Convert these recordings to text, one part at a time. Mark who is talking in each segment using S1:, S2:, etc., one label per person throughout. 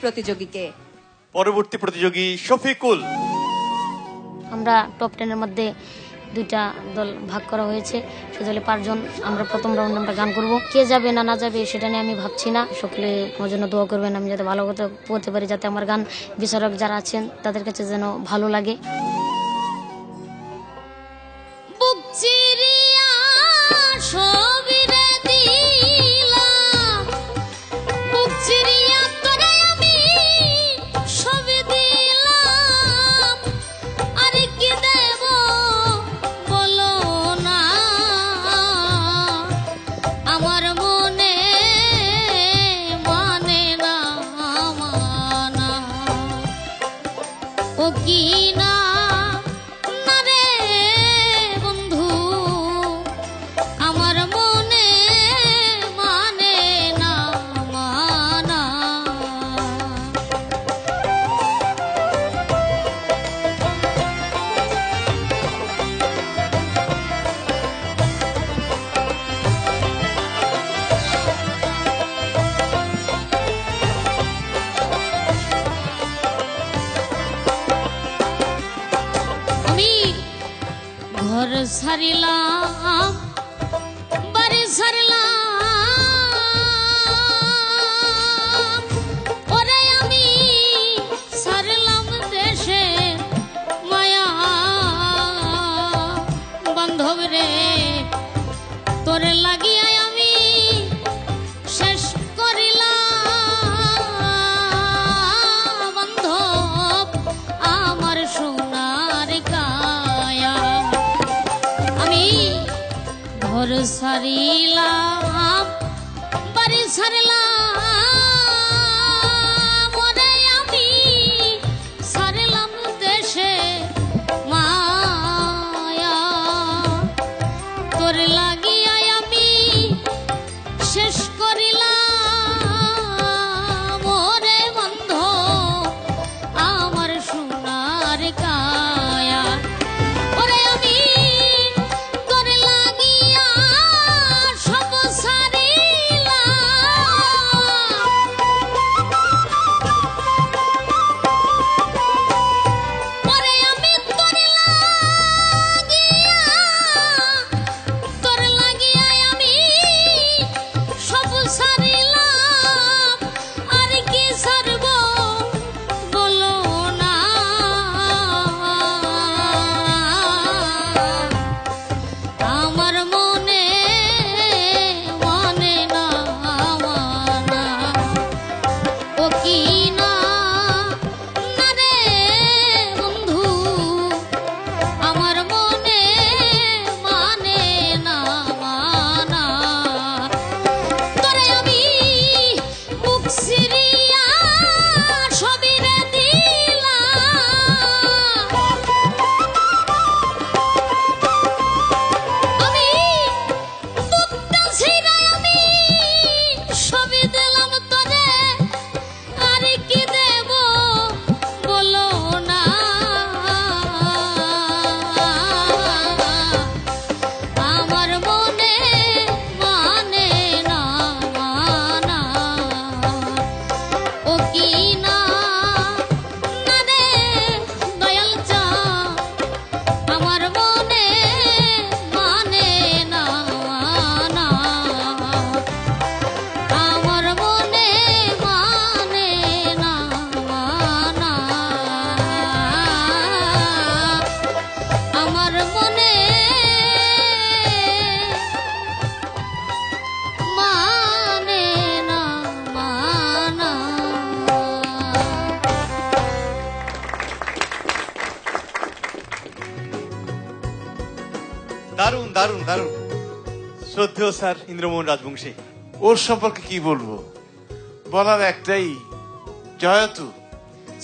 S1: প্রতিযোগীকে।
S2: পরবর্তী প্রতিযোগী শফিকুল।
S3: আমরা টপ 10 এর মধ্যে দুইটা দল ভাগ করা হয়েছে, সে দলে 5 জন। আমরা প্রথম রাউন্ডে আমরা গান করব, কে যাবে না না যাবে সেটা নিয়ে আমি ভাবছি না। সকলে আমার জন্য দোয়া করবেন, আমি যাতে ভালো করতে পারি, যাতে আমার গান বিচারক যারা আছেন তাদের কাছে যেন ভালো লাগে।
S4: ঘর ছাড়িলাম, বাড়ি ছাড়লাম, ওরে আমি ছাড়লাম দেশে মায়া বান্ধব রে, তোরে লাগিয়া আমি শেষ করিলাম বান্ধব আমার সোনার কায়া। ঘর ছাড়িলাম, বাড়ি ছাড়লাম, ওরে আমি ছাড়লাম দেশে মায়া, তোর লাগিয়া আমি শেষ করিলাম ওরে বন্ধ আমার সোনার কায়া। ওরে আমি
S2: দারুণ দারুণ দারুণ। শ্রদ্ধেয় স্যার ইন্দ্রমোহন রাজবংশী,
S5: ওর সম্পর্কে কি বলবো, বলার একটাই, জয়তু।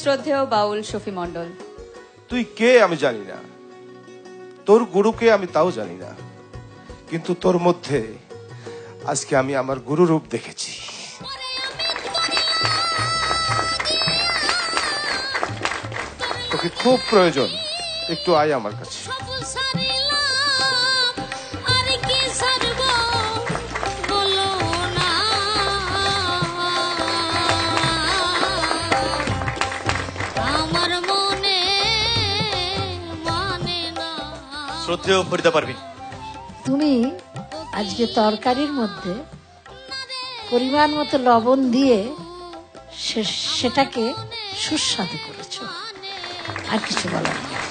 S1: শ্রদ্ধেয় বাউল শফি মণ্ডল,
S5: তুই কে আমি জানি না, তোর গুরুকে আমি তাও জানি না, কিন্তু তোর মধ্যে আজকে আমি আমার গুরু রূপ দেখেছি। তোকে খুব প্রয়োজন, একটু আয় আমার কাছে।
S2: শ্রদ্ধেয় ফরিদা পারভিন।
S6: তুমি আজকে তরকারির মধ্যে পরিমাণ মতো লবণ দিয়ে সেটাকে সুস্বাদু করেছো, আর কিছু বলার নেই।